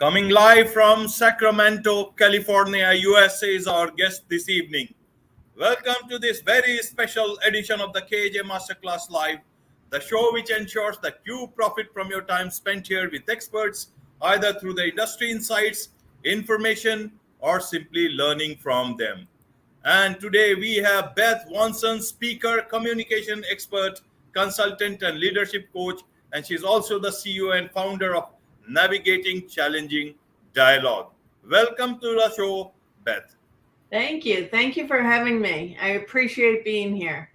Coming live from Sacramento, California, USA is our guest this evening. Welcome to this very special edition of the KAJ Masterclass Live, the show which ensures that you profit from your time spent here with experts, either through the industry insights, information, or simply learning from them. And today we have Beth Wonson, speaker, communication expert, consultant, and leadership coach. And she's also the CEO and founder of Navigating Challenging Dialogue. Welcome to the show, Beth. Thank you. Thank you for having me. I appreciate being here.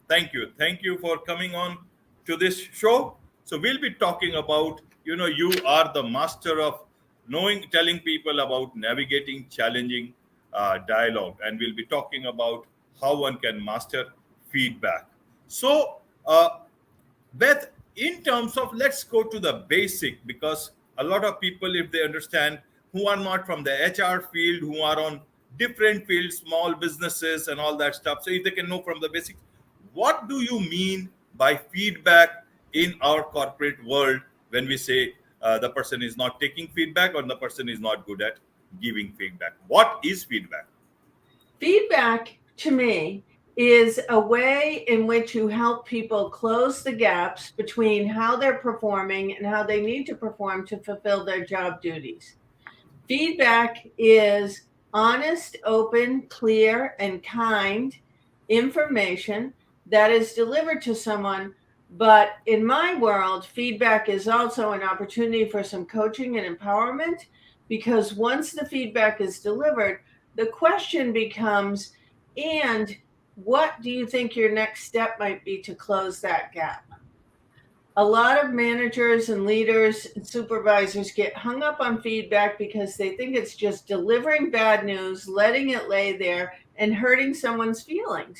Thank you. Thank you for coming on to this show. So we'll be talking about, you are the master of telling people about navigating challenging dialogue. And we'll be talking about how one can master feedback. So, Beth, in terms of, let's go to the basic, because a lot of people, if they understand, who are not from the HR field, who are on different fields, small businesses and all that stuff. So if they can know from the basics, what do you mean by feedback in our corporate world when we say the person is not taking feedback or the person is not good at giving feedback? What is feedback? Feedback, to me, is a way in which you help people close the gaps between how they're performing and how they need to perform to fulfill their job duties. Feedback is honest, open, clear, and kind information that is delivered to someone. But in my world, feedback is also an opportunity for some coaching and empowerment, because once the feedback is delivered, the question becomes, and what do you think your next step might be to close that gap? A lot of managers and leaders and supervisors get hung up on feedback because they think it's just delivering bad news, letting it lay there, and hurting someone's feelings.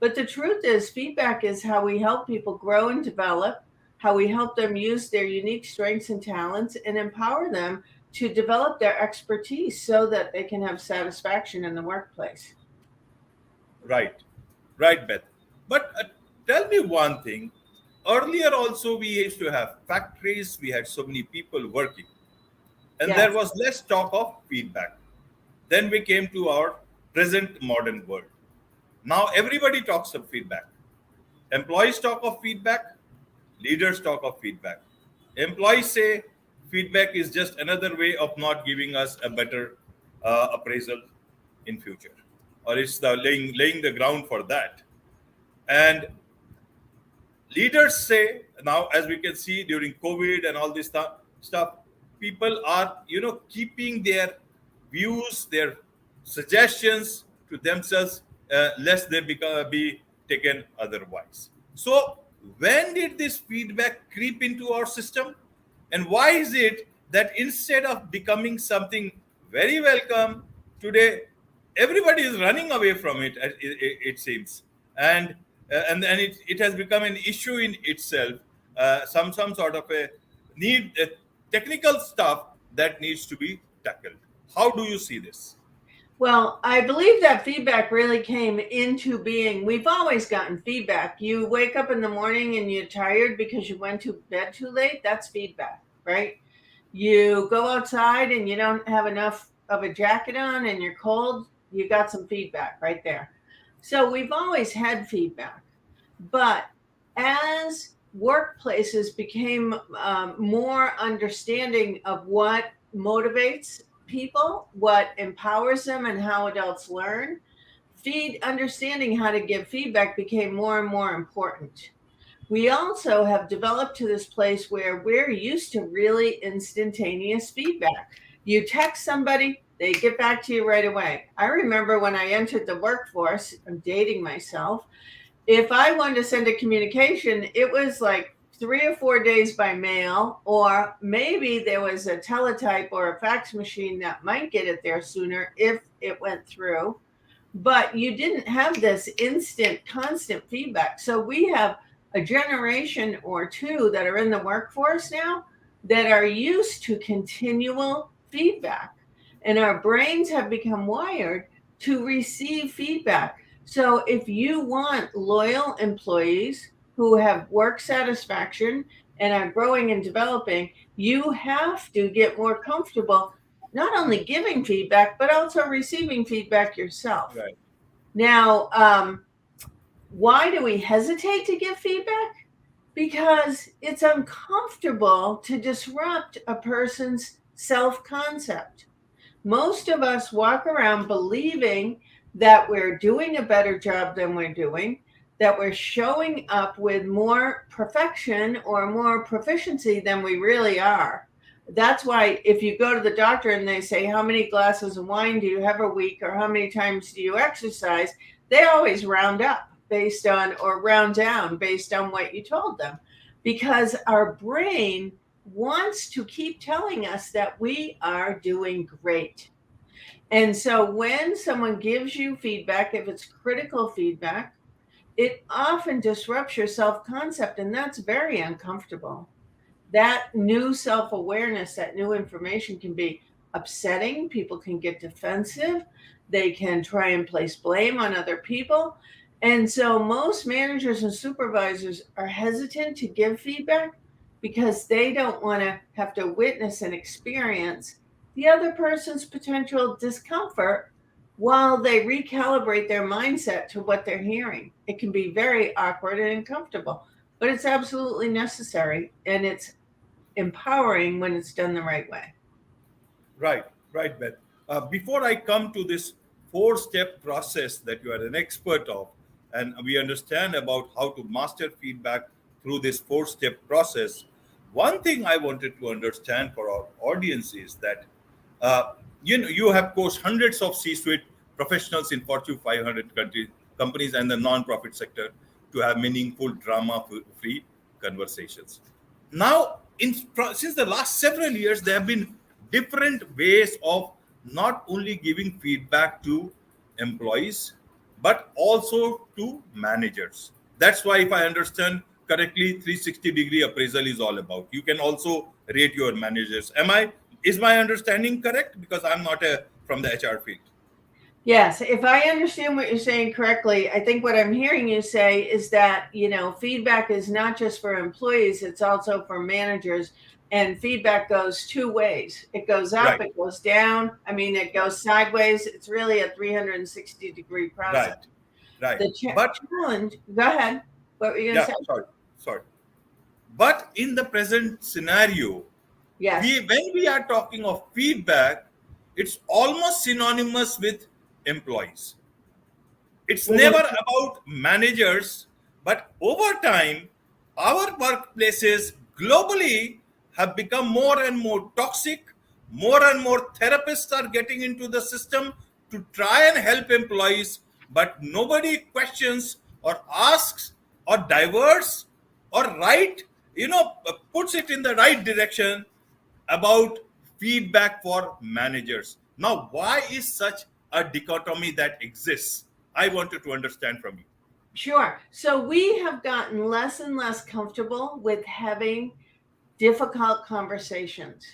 But the truth is, feedback is how we help people grow and develop, how we help them use their unique strengths and talents, and empower them to develop their expertise so that they can have satisfaction in the workplace. Right, Beth. But tell me one thing. Earlier also we used to have factories, we had so many people working, and Yes. there was less talk of feedback. Then we came to our present modern world. Now everybody talks of feedback. Employees talk of feedback, leaders talk of feedback. Employees say feedback is just another way of not giving us a better appraisal in future, or it's the laying the ground for that. And leaders say now, as we can see during COVID and all this stuff, people are keeping their views, their suggestions to themselves, lest they be taken otherwise. So when did this feedback creep into our system, and why is it that instead of becoming something very welcome today, everybody is running away from it, it seems, and it has become an issue in itself, some sort of a need, technical stuff that needs to be tackled. How do you see this? Well, I believe that feedback really came into being. We've always gotten feedback. You wake up in the morning and you're tired because you went to bed too late. That's feedback, right? You go outside and you don't have enough of a jacket on and you're cold. You got some feedback right there. So we've always had feedback. But as workplaces became more understanding of what motivates people, what empowers them, and how adults learn, understanding how to give feedback became more and more important. We also have developed to this place where we're used to really instantaneous feedback. You text somebody, they get back to you right away. I remember when I entered the workforce, I'm dating myself, if I wanted to send a communication, it was like 3 or 4 days by mail, or maybe there was a teletype or a fax machine that might get it there sooner if it went through. But you didn't have this instant, constant feedback. So we have a generation or two that are in the workforce now that are used to continual feedback. And our brains have become wired to receive feedback. So if you want loyal employees who have work satisfaction and are growing and developing, you have to get more comfortable not only giving feedback, but also receiving feedback yourself. Right. Now, why do we hesitate to give feedback? Because it's uncomfortable to disrupt a person's self concept. Most of us walk around believing that we're doing a better job than we're doing, that we're showing up with more perfection or more proficiency than we really are. That's why if you go to the doctor and they say, how many glasses of wine do you have a week or how many times do you exercise? They always round up based on or round down based on what you told them, because our brain wants to keep telling us that we are doing great. And so when someone gives you feedback, if it's critical feedback, it often disrupts your self concept, and that's very uncomfortable. That new self awareness, that new information can be upsetting. People can get defensive. They can try and place blame on other people. And so most managers and supervisors are hesitant to give feedback because they don't want to have to witness and experience the other person's potential discomfort while they recalibrate their mindset to what they're hearing. It can be very awkward and uncomfortable, but it's absolutely necessary, and it's empowering when it's done the right way. Right, right, Beth. Before I come to this four-step process that you are an expert of, and we understand about how to master feedback through this four-step process, one thing I wanted to understand for our audience is that you have coached hundreds of C-suite professionals in Fortune 500 companies and the non-profit sector to have meaningful, drama-free conversations. Now, since the last several years, there have been different ways of not only giving feedback to employees but also to managers. That's why, if I understand correctly, 360-degree appraisal is all about. You can also rate your managers. Is my understanding correct? Because I'm not from the HR field. Yes, if I understand what you're saying correctly, I think what I'm hearing you say is that, feedback is not just for employees, it's also for managers. And feedback goes two ways. It goes up, Right, it goes down. I mean, it goes sideways. It's really a 360-degree process. right, right. The But challenge, go ahead. What were you going to yeah, say? sorry. But in the present scenario, Yes. when we are talking of feedback, it's almost synonymous with employees. It's It never is. about managers, but over time, our workplaces globally have become more and more toxic. More and more therapists are getting into the system to try and help employees, but nobody questions or asks or diverts or puts it in the right direction about feedback for managers. Now, why is such a dichotomy that exists? I wanted to understand from you. Sure. So we have gotten less and less comfortable with having difficult conversations.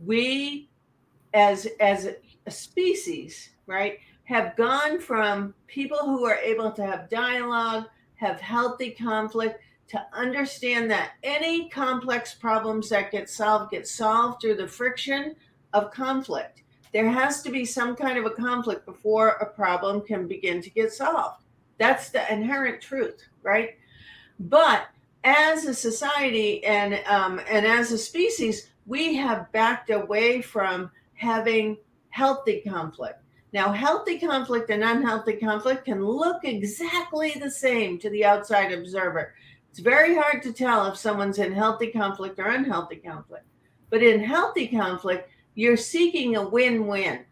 We, as a species, right, have gone from people who are able to have dialogue, have healthy conflict, to understand that any complex problems that get solved through the friction of conflict. There has to be some kind of a conflict before a problem can begin to get solved. That's the inherent truth, right? But as a society and as a species, we have backed away from having healthy conflict. Now, healthy conflict and unhealthy conflict can look exactly the same to the outside observer. It's very hard to tell if someone's in healthy conflict or unhealthy conflict. But in healthy conflict, you're seeking a win-win.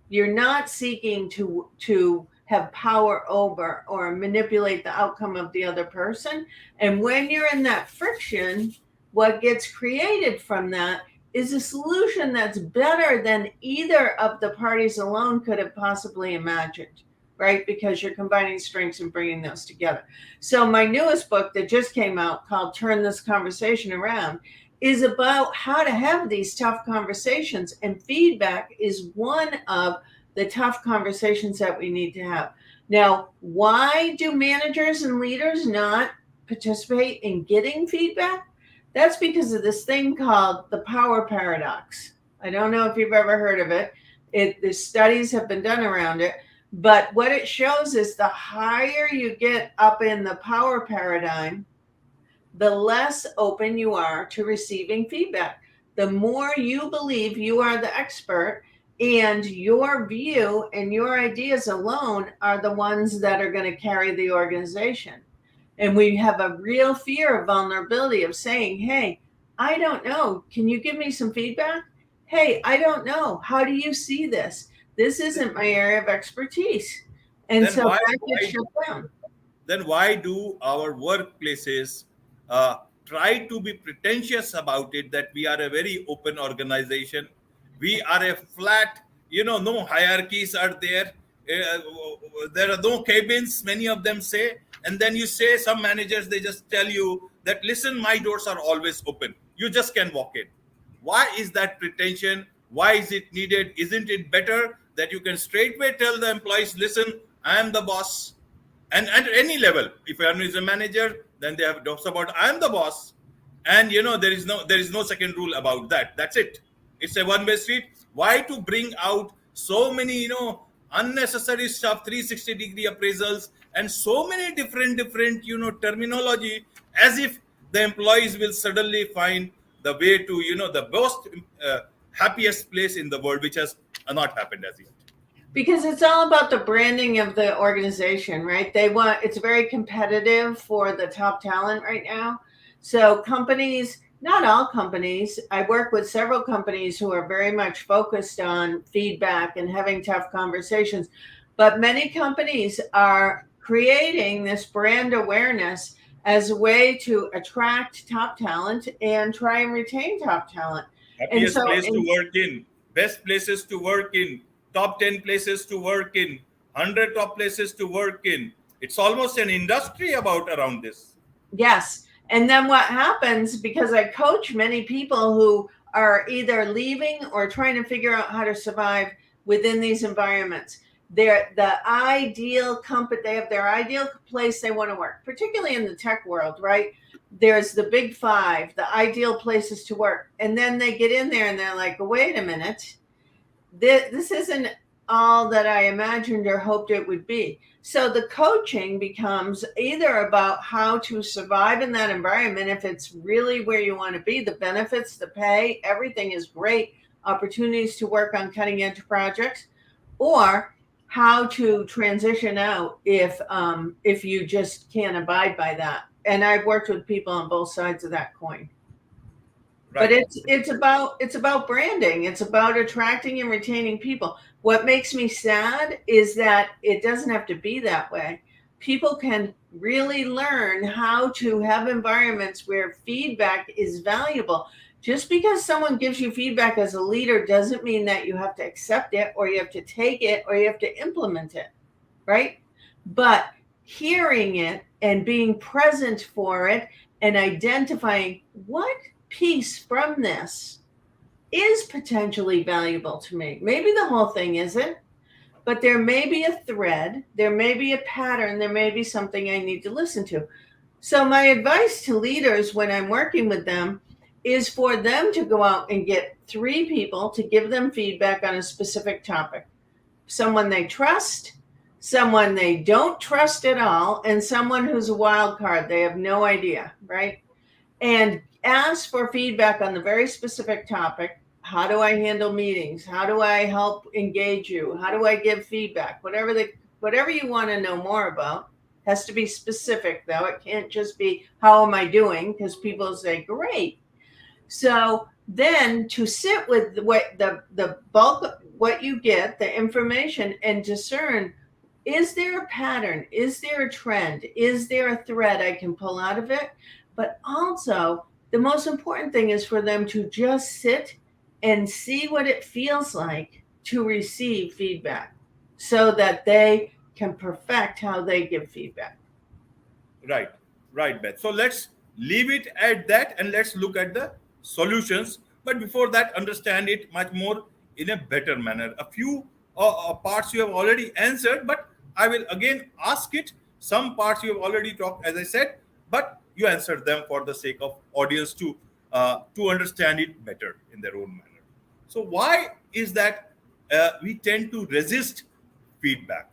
You're not seeking to have power over or manipulate the outcome of the other person. And when you're in that friction, what gets created from that is a solution that's better than either of the parties alone could have possibly imagined, right? Because you're combining strengths and bringing those together. So my newest book that just came out, called Turn This Conversation Around, is about how to have these tough conversations, and feedback is one of the tough conversations that we need to have. Now, why do managers and leaders not participate in getting feedback? That's because of this thing called the power paradox. I don't know if you've ever heard of it. The studies have been done around it, but what it shows is the higher you get up in the power paradigm, the less open you are to receiving feedback. The more you believe you are the expert and your view and your ideas alone are the ones that are going to carry the organization. And we have a real fear of vulnerability of saying, hey, I don't know. Can you give me some feedback? Hey, I don't know. How do you see this? This isn't my area of expertise. And then so why that gets why shut down. then why do our workplaces try to be pretentious about it that we are a very open organization, we are a flat, no hierarchies are there, there are no cabins, many of them say, and then you say some managers, they just tell you that, listen, my doors are always open, you just can walk in. Why is that pretension? Why is it needed? Isn't it better that you can straightway tell the employees, listen, I am the boss, and at any level, if one is a manager, then they have talks about, I am the boss, and there is no second rule about that. That's it. It's a one way street. Why to bring out so many unnecessary stuff, 360-degree appraisals, and so many different terminology, as if the employees will suddenly find the way to the most happiest place in the world, which has not happened as yet. Because it's all about the branding of the organization, right? It's very competitive for the top talent right now. So companies, not all companies, I work with several companies who are very much focused on feedback and having tough conversations. But many companies are creating this brand awareness as a way to attract top talent and try and retain top talent. And Happiest so, place to work in, best places to work in, top 10 places to work in, 100 top places to work in. It's almost an industry about around this. yes. And then what happens, because I coach many people who are either leaving or trying to figure out how to survive within these environments. They're the ideal company, they have their ideal place they want to work, particularly in the tech world, right? There's the big five, the ideal places to work. And then they get in there and they're like, wait a minute, this isn't all that I imagined or hoped it would be. So the coaching becomes either about how to survive in that environment, if it's really where you want to be, the benefits, the pay, everything is great, opportunities to work on cutting edge projects, or how to transition out if you just can't abide by that. And I've worked with people on both sides of that coin. But Right. it's about branding. It's about attracting and retaining people. What makes me sad is that it doesn't have to be that way. People can really learn how to have environments where feedback is valuable. Just because someone gives you feedback as a leader doesn't mean that you have to accept it or you have to take it or you have to implement it, right? But hearing it and being present for it and identifying what piece from this is potentially valuable to me. Maybe the whole thing isn't, but there may be a thread, there may be a pattern, there may be something I need to listen to. So, my advice to leaders when I'm working with them is for them to go out and get 3 people to give them feedback on a specific topic: someone they trust, someone they don't trust at all, and someone who's a wild card. They have no idea, right? And ask for feedback on the very specific topic. How do I handle meetings? How do I help engage you? How do I give feedback? Whatever you want to know more about has to be specific, though. It can't just be how am I doing, because people say great. So then to sit with the bulk of what you get, the information, and discern, is there a pattern? Is there a trend? Is there a thread I can pull out of it? But also, the most important thing is for them to just sit and see what it feels like to receive feedback so that they can perfect how they give feedback. Right, right, Beth. So let's leave it at that and let's look at the solutions. But before that, understand it much more in a better manner. A few parts you have already answered, but I will again ask it. Some parts you have already talked, as I said, but you answer them for the sake of audience to understand it better in their own manner. So why is that we tend to resist feedback?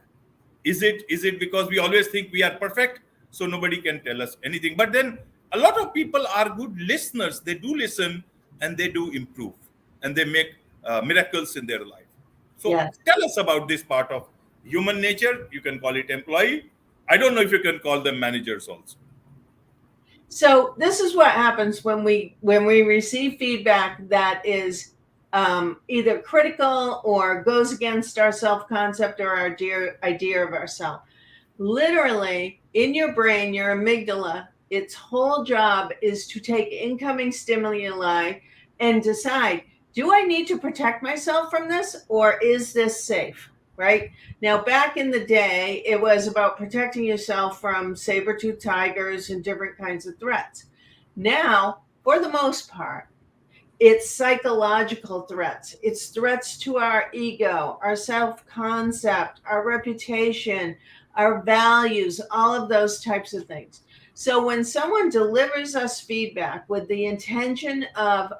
Is it because we always think we are perfect, so nobody can tell us anything? But then a lot of people are good listeners. They do listen and they do improve and they make miracles in their life. So Yes. tell us about this part of human nature. You can call it employee. I don't know if you can call them managers also. So this is what happens when we receive feedback that is either critical or goes against our self-concept or our idea of ourselves. Literally, in your brain, your amygdala, its whole job is to take incoming stimuli and decide, do I need to protect myself from this, or is this safe? Right? Now, back in the day, it was about protecting yourself from saber-toothed tigers and different kinds of threats. Now, for the most part, it's psychological threats. It's threats to our ego, our self-concept, our reputation, our values, all of those types of things. So when someone delivers us feedback with the intention of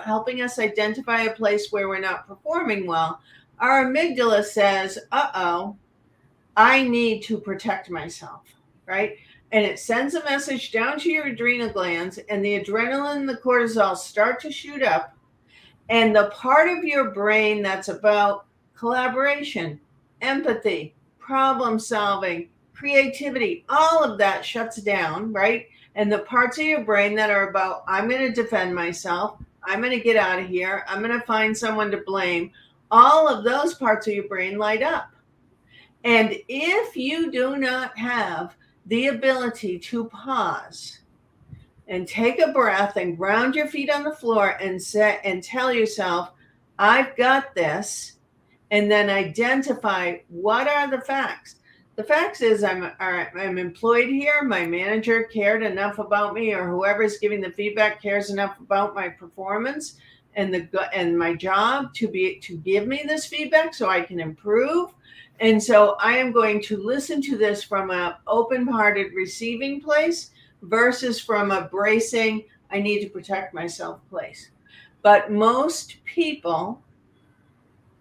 helping us identify a place where we're not performing well, our amygdala says, uh-oh, I need to protect myself, right? And it sends a message down to your adrenal glands, and the adrenaline and the cortisol start to shoot up. And the part of your brain that's about collaboration, empathy, problem solving, creativity, all of that shuts down, right? And the parts of your brain that are about, I'm going to defend myself, I'm going to get out of here, I'm going to find someone to blame, all of those parts of your brain light up. And if you do not have the ability to pause and take a breath and ground your feet on the floor and tell yourself, I've got this, and then identify what are the facts. The facts is I'm employed here. My manager cared enough about me, or whoever's giving the feedback cares enough about my performance and my job to give me this feedback so I can improve. And so I am going to listen to this from an open-hearted receiving place versus from a bracing, I need to protect myself place. But most people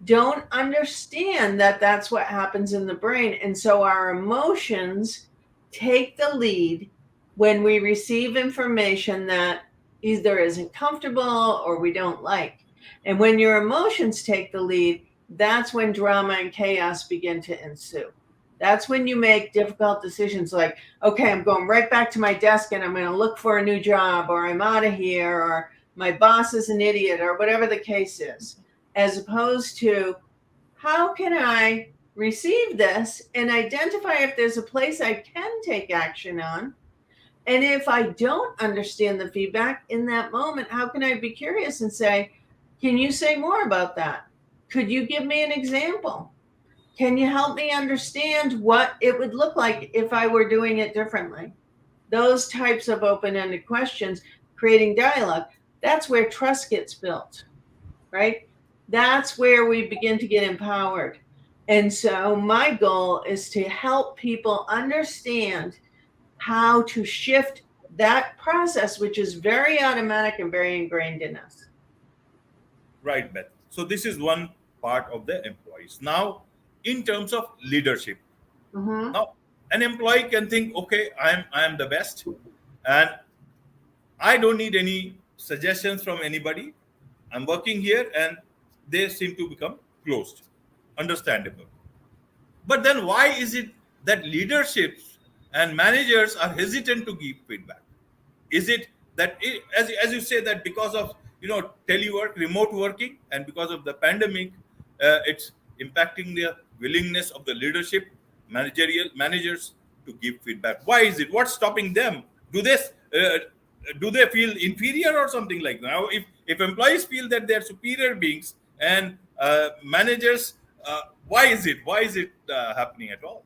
don't understand that that's what happens in the brain. And so our emotions take the lead when we receive information that either isn't comfortable or we don't like. And when your emotions take the lead, that's when drama and chaos begin to ensue. That's when you make difficult decisions like, okay, I'm going right back to my desk and I'm going to look for a new job, or I'm out of here, or my boss is an idiot, or whatever the case is, as opposed to how can I receive this and identify if there's a place I can take action on. And if I don't understand the feedback in that moment, how can I be curious and say, can you say more about that? Could you give me an example? Can you help me understand what it would look like if I were doing it differently? Those types of open-ended questions, creating dialogue, that's where trust gets built, right? That's where we begin to get empowered. And so my goal is to help people understand how to shift that process, which is very automatic and very ingrained in us. Right, Beth. So this is one part of the employees. Now, in terms of leadership, now an employee can think, okay, I am the best, and I don't need any suggestions from anybody. I'm working here, and they seem to become closed. Understandable. But then why is it that leaderships and managers are hesitant to give feedback? Is it that, as you say, that because of telework, remote working, and because of the pandemic, it's impacting the willingness of the leadership, managers to give feedback? Why is it? What's stopping them? Do they feel inferior or something like that? Now, if employees feel that they're superior beings and managers, why is it happening at all?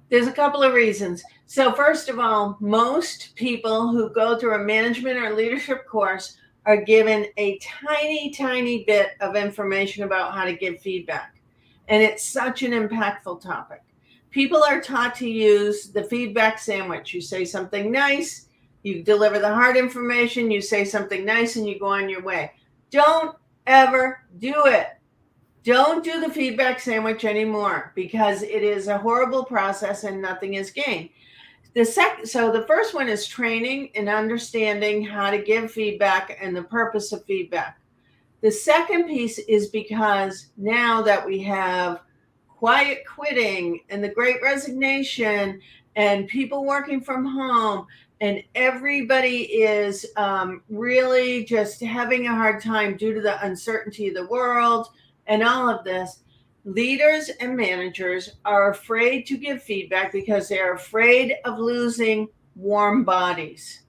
There's a couple of reasons. So first of all, most people who go through a management or leadership course are given a tiny, tiny bit of information about how to give feedback. And it's such an impactful topic. People are taught to use the feedback sandwich. You say something nice, You deliver the hard information, you say something nice, and you go on your way. Don't ever do it. Don't do the feedback sandwich anymore, because it is a horrible process and nothing is gained. So the first one is training and understanding how to give feedback and the purpose of feedback. The second piece is because now that we have quiet quitting and the great resignation and people working from home, and everybody is really just having a hard time due to the uncertainty of the world and all of this, leaders and managers are afraid to give feedback because they're afraid of losing warm bodies.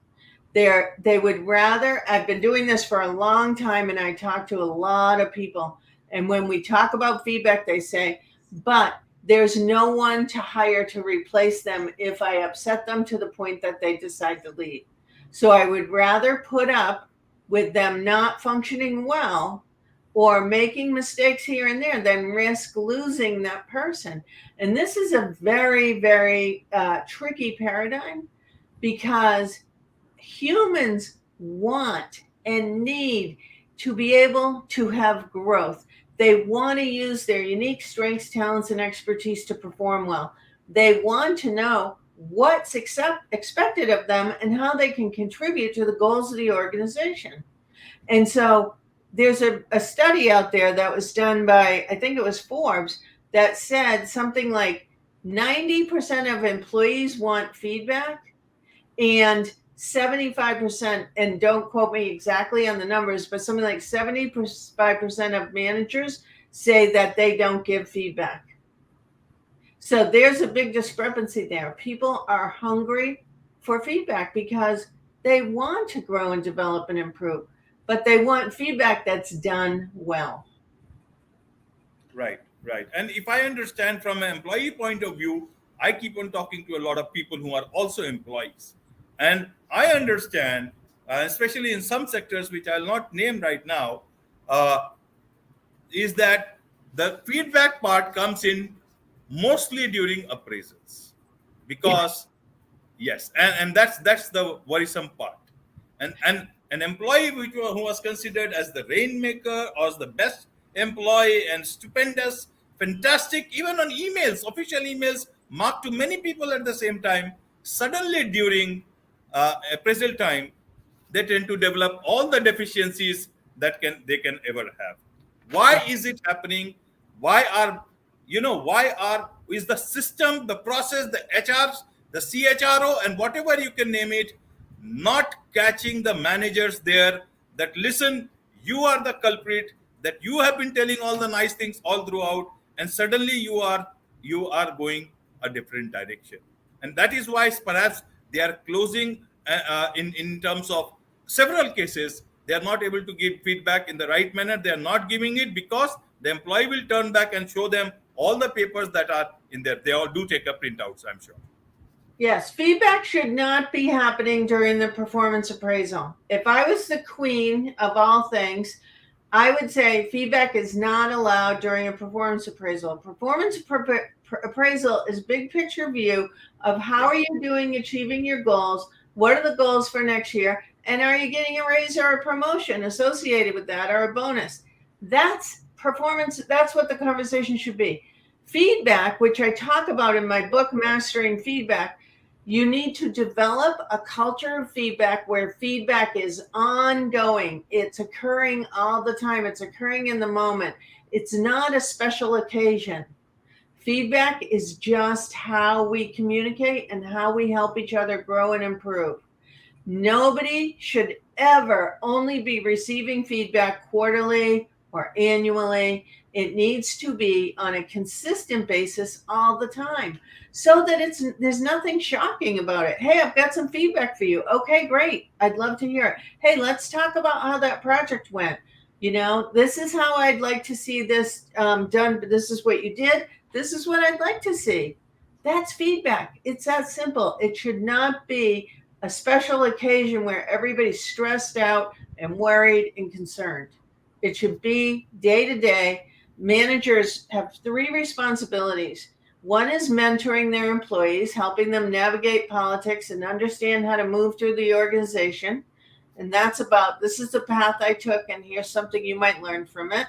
They would rather, I've been doing this for a long time and I talk to a lot of people. And when we talk about feedback, they say, but there's no one to hire to replace them if I upset them to the point that they decide to leave. So I would rather put up with them not functioning well or making mistakes here and there than risk losing that person. And this is a very, very tricky paradigm, because humans want and need to be able to have growth. They want to use their unique strengths, talents, and expertise to perform well. They want to know what's expected of them and how they can contribute to the goals of the organization. And so there's a study out there that was done by, I think it was Forbes, that said something like 90% of employees want feedback, and 75%, and don't quote me exactly on the numbers, but something like 75% of managers say that they don't give feedback. So there's a big discrepancy there. People are hungry for feedback because they want to grow and develop and improve, but they want feedback that's done well. Right, right. And if I understand from an employee point of view, I keep on talking to a lot of people who are also employees. And I understand, especially in some sectors, which I'll not name right now, uh, is that the feedback part comes in mostly during appraisals. Yeah. Because yes, and that's the worrisome part. And an employee who was considered as the rainmaker or as the best employee and stupendous, fantastic, even on emails, official emails, marked to many people at the same time, suddenly during appraisal time, they tend to develop all the deficiencies that they can ever have. Why is it happening? Why are why are is the system, the process, the HRs, the CHRO, and whatever you can name it, not catching the managers there that listen, you are the culprit, that you have been telling all the nice things all throughout, and suddenly you are going a different direction. And that is why perhaps they are closing in terms of several cases. They are not able to give feedback in the right manner. They are not giving it because the employee will turn back and show them all the papers that are in there. They all do take a printouts, I'm sure. Yes, feedback should not be happening during the performance appraisal. If I was the queen of all things, I would say feedback is not allowed during a performance appraisal. Appraisal is big picture view of how are you doing achieving your goals, what are the goals for next year, and are you getting a raise or a promotion associated with that, or a bonus. That's performance. That's what the conversation should be. Feedback, which I talk about in my book, Mastering Feedback, you need to develop a culture of feedback where feedback is ongoing. It's occurring all the time. It's occurring in the moment. It's not a special occasion. Feedback is just how we communicate and how we help each other grow and improve. Nobody should ever only be receiving feedback quarterly or annually. It needs to be on a consistent basis all the time, so that there's nothing shocking about it. Hey, I've got some feedback for you. Okay, great. I'd love to hear it. Hey, let's talk about how that project went. This is how I'd like to see this done. But this is what you did. This is what I'd like to see. That's feedback. It's that simple. It should not be a special occasion where everybody's stressed out and worried and concerned. It should be day to day. Managers have 3 responsibilities. One is mentoring their employees, helping them navigate politics and understand how to move through the organization. And that's about, this is the path I took, and here's something you might learn from it.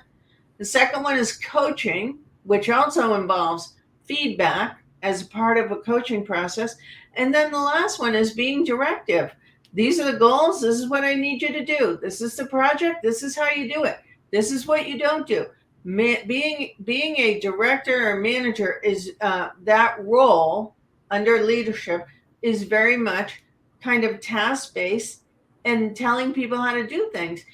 The second one is coaching, which also involves feedback as part of a coaching process. And then the last one is being directive. These are the goals. This is what I need you to do. This is the project. This is how you do it. This is what you don't do. Being a director or manager is that role under leadership is very much kind of task based and telling people how to do things.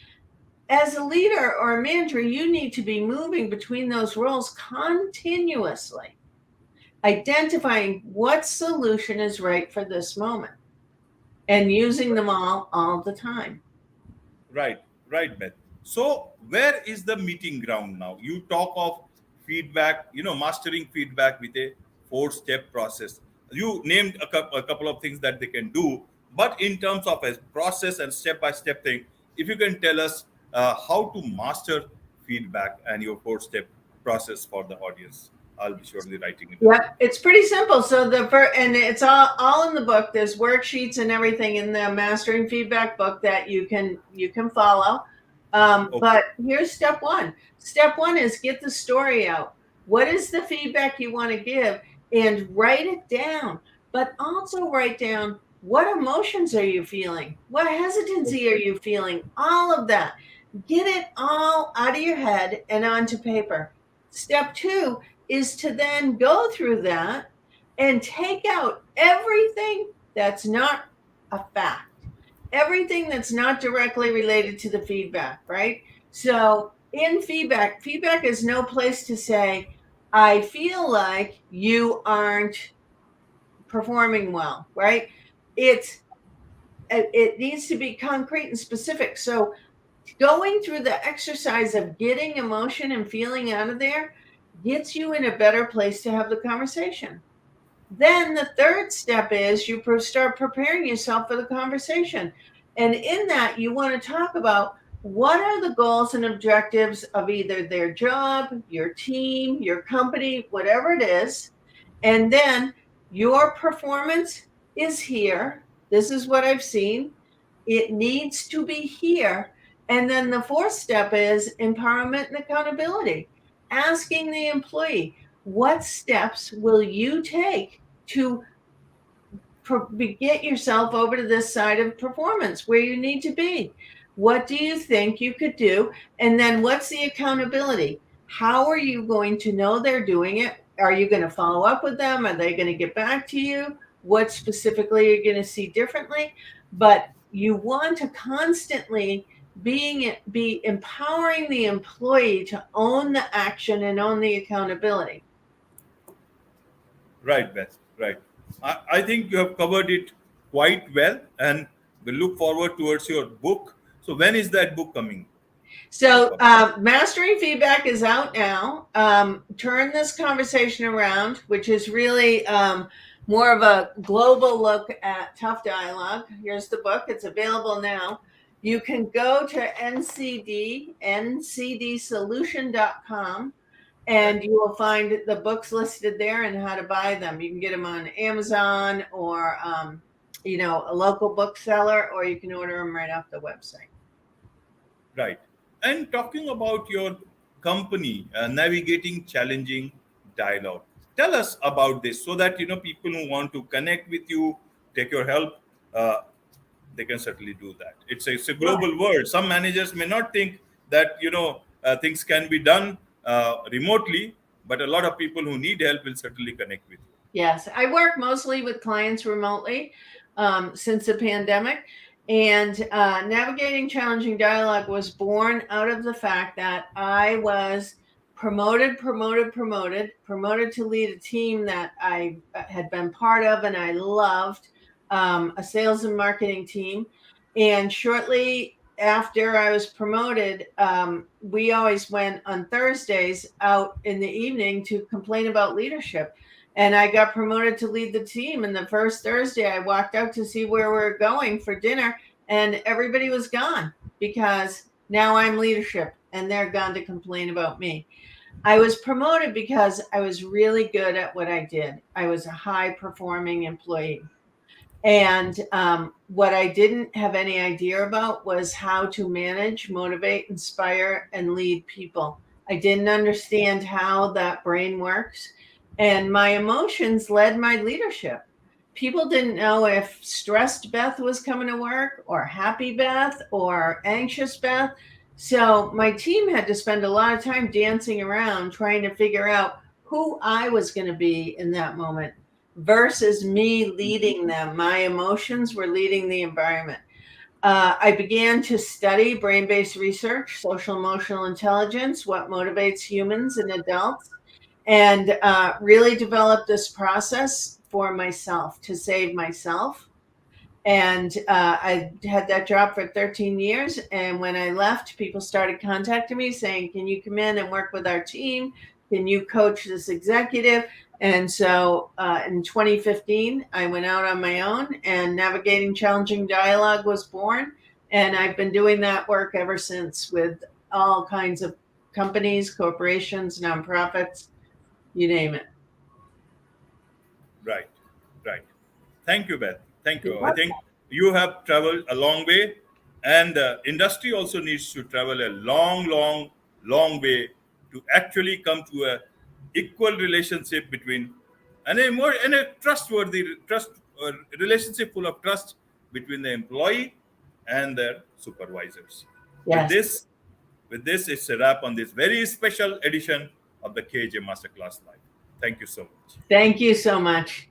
As a leader or a manager, you need to be moving between those roles continuously, identifying what solution is right for this moment and using them all the time. Right, right, Beth. So, where is the meeting ground now? You talk of feedback, mastering feedback with a four-step process. You named a couple of things that they can do, but in terms of a process and step-by-step thing, if you can tell us how to master feedback and your four-step process for the audience, I'll be surely writing it. Yeah, it's pretty simple. So and it's all in the book. There's worksheets and everything in the Mastering Feedback book that you can follow. Okay. But here's step one. Step one is get the story out. What is the feedback you want to give, and write it down. But also write down, what emotions are you feeling? What hesitancy are you feeling? All of that. Get it all out of your head and onto paper. Step two is to then go through that and take out everything that's not a fact, everything that's not directly related to the feedback, right? So in feedback is no place to say, I feel like you aren't performing well, right? It needs to be concrete and specific. So going through the exercise of getting emotion and feeling out of there gets you in a better place to have the conversation. Then the third step is you start preparing yourself for the conversation. And in that, you want to talk about what are the goals and objectives of either their job, your team, your company, whatever it is. And then your performance is here. This is what I've seen. It needs to be here. And then the fourth step is empowerment and accountability. Asking the employee, what steps will you take to get yourself over to this side of performance where you need to be? What do you think you could do? And then what's the accountability? How are you going to know they're doing it? Are you going to follow up with them? Are they going to get back to you? What specifically are you going to see differently? But you want to constantly be empowering the employee to own the action and own the accountability. Right, Beth. Right. I think you have covered it quite well, and we look forward towards your book. So, when is that book coming? So, Mastering Feedback is out now. Turn This Conversation Around, which is really more of a global look at tough dialogue. Here's the book. It's available now. You can go to ncdsolution.com, and you will find the books listed there and how to buy them. You can get them on Amazon or, a local bookseller, or you can order them right off the website. Right. And talking about your company, navigating challenging dialogue. Tell us about this so that people who want to connect with you, take your help, they can certainly do that. It's a global world. Some managers may not think that things can be done remotely, but a lot of people who need help will certainly connect with you. Yes, I work mostly with clients remotely since the pandemic. And navigating challenging dialogue was born out of the fact that I was promoted to lead a team that I had been part of and I loved, a sales and marketing team. And shortly after I was promoted, we always went on Thursdays out in the evening to complain about leadership. And I got promoted to lead the team. And the first Thursday, I walked out to see where we were going for dinner, and everybody was gone because now I'm leadership and they're gone to complain about me. I was promoted because I was really good at what I did. I was a high performing employee. And what I didn't have any idea about was how to manage, motivate, inspire, and lead people. I didn't understand how that brain works. And my emotions led my leadership. People didn't know if stressed Beth was coming to work or happy Beth or anxious Beth. So my team had to spend a lot of time dancing around trying to figure out who I was going to be in that moment versus me leading them. My emotions were leading the environment. I began to study brain based research, social emotional intelligence, what motivates humans and adults, and really developed this process for myself to save myself. And I had that job for 13 years. And when I left, people started contacting me saying, "Can you come in and work with our team? Can you coach this executive?" And so in 2015, I went out on my own, and Navigating Challenging Dialogue was born. And I've been doing that work ever since with all kinds of companies, corporations, nonprofits, you name it. Right, right. Thank you, Beth. Thank You're you. I welcome. think you have traveled a long way, and industry also needs to travel a long, long, long way to actually come to a equal relationship between and a trustworthy trust relationship full of trust between the employee and their supervisors. With Yes. this, with this, it's a wrap on this very special edition of the KJ Masterclass Live. Thank you so much. Thank you so much.